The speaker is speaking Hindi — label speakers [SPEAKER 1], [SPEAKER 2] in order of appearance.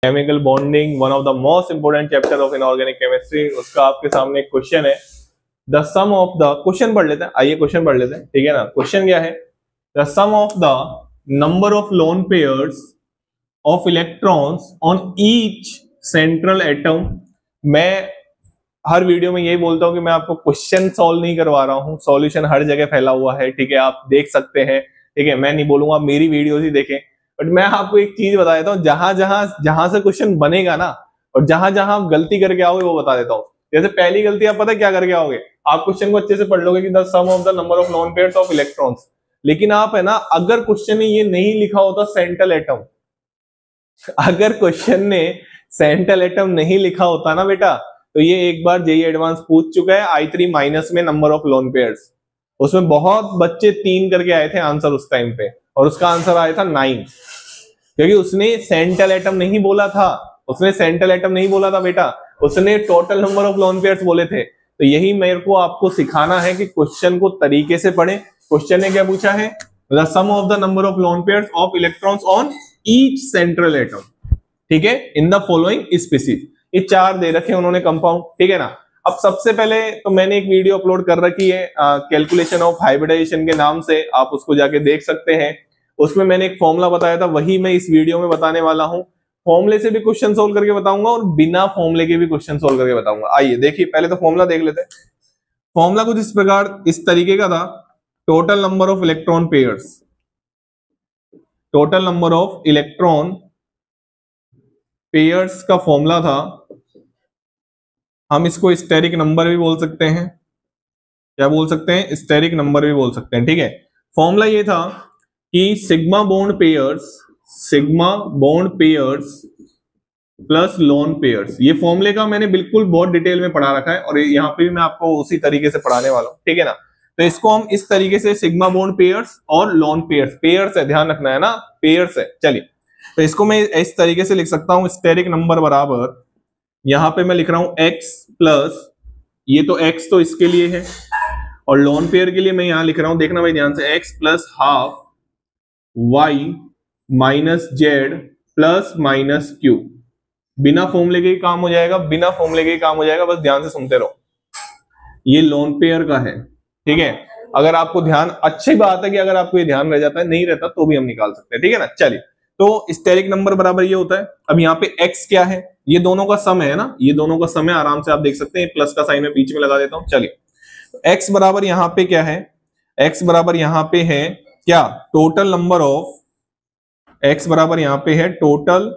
[SPEAKER 1] Chemical bonding, one of the most important chapter of inorganic chemistry. उसका आपके सामने एक क्वेश्चन है, the sum of the, question पढ़ लेते हैं, आइए क्वेश्चन पढ़ लेते हैं, ठीक है ना। क्वेश्चन क्या है, the sum of the number of lone pairs of electrons on each central atom. मैं हर वीडियो में यही बोलता हूं कि मैं आपको क्वेश्चन सॉल्व नहीं करवा रहा हूं, सॉल्यूशन हर जगह फैला हुआ है, ठीक है, आप देख सकते हैं, ठीक है। मैं नहीं बोलूंगा आप मेरी वीडियोस ही देखें, बट मैं आपको एक चीज बता देता हूँ, जहां से क्वेश्चन बनेगा ना, और जहां जहां आप गलती करके आओगे वो बता देता हूँ। जैसे पहली गलती आप पता है क्या करके आओगे, आप क्वेश्चन को अच्छे से पढ़ लोगे कि the sum of the number of lone pairs of electrons, लेकिन आप है ना, अगर क्वेश्चन में ये नहीं लिखा होता सेंट्रल एटम, अगर क्वेश्चन ने सेंट्रल एटम नहीं लिखा होता ना बेटा, तो ये एक बार जेईई एडवांस पूछ चुका है I3 माइनस में नंबर ऑफ लोन पेयर्स। उसमें बहुत बच्चे 3 करके आए थे आंसर उस टाइम पे, और उसका आंसर आया था 9, क्योंकि उसने सेंट्रल एटम नहीं बोला था, उसने सेंट्रल एटम नहीं बोला था बेटा, उसने total number of lone pairs बोले थे। तो यही मेरे को आपको सिखाना है कि क्वेश्चन को तरीके से पढ़ें। क्वेश्चन ने क्या पूछा है, the sum of the number of lone pairs of electrons on each central atom, ठीक है, इन द फॉलोइंग स्पीसीज। ये 4 दे रखे उन्होंने कंपाउंड, ठीक है ना। अब सबसे पहले तो मैंने एक वीडियो अपलोड कर रखी है कैलकुलेशन ऑफ हाइब्रिडाइजेशन के नाम से, आप उसको जाके देख सकते हैं। उसमें मैंने एक फॉर्मूला बताया था, वही मैं इस वीडियो में बताने वाला हूं। फॉर्मूले से भी क्वेश्चन सोल्व करके बताऊंगा और बिना फॉर्मूले के भी क्वेश्चन सोल्व करके बताऊंगा। आइए देखिए, पहले तो फॉर्मूला देख लेते हैं। फॉर्मूला कुछ इस प्रकार, इस तरीके का था, total number of electron pairs, total number of electron pairs का फॉर्मूला था, हम इसको स्टेरिक नंबर भी बोल सकते हैं, क्या बोल सकते हैं, स्टेरिक नंबर भी बोल सकते हैं, ठीक है। फॉर्मूला ये था कि sigma bond pairs plus lone pairs. ये फॉर्मूले का मैंने बिल्कुल बहुत डिटेल में पढ़ा रखा है, और यहाँ पे भी मैं आपको उसी तरीके से पढ़ाने वाला हूँ, ठीक है ना। तो इसको हम इस तरीके से सिग्मा बॉन्ड पेयर्स और लोन पेयर्स, पेयर्स है, ध्यान रखना है ना, पेयर्स है। चलिए, तो इसको मैं इस तरीके से लिख सकता हूं, स्टेरिक नंबर बराबर, यहां पे मैं लिख रहा हूं x प्लस, ये तो x तो इसके लिए है, और लोन पेयर के लिए मैं यहां लिख रहा हूं, देखना भाई ध्यान से, x plus half y minus Z plus minus Q. बिना फॉर्मूले के ही काम हो जाएगा, बिना फॉर्मूले के ही काम हो जाएगा, बस ध्यान से सुनते रहो। ये लोन पेयर का है, ठीक है। अगर आपको ध्यान, अच्छी बात है कि अगर आपको ये ध्यान रह जाता है, नहीं रहता तो भी हम निकाल सकते हैं, ठीक है ना। चलिए, तो स्टेरिक नंबर बराबर ये होता है। अब यहाँ पे x क्या है, ये दोनों का सम है ना, ये दोनों का सम है, आराम से आप देख सकते हैं, प्लस का साइन में बीच में लगा देता हूं। चलिए, x बराबर यहाँ पे क्या है, x बराबर यहाँ पे है क्या, टोटल नंबर ऑफ, x बराबर यहाँ पे है टोटल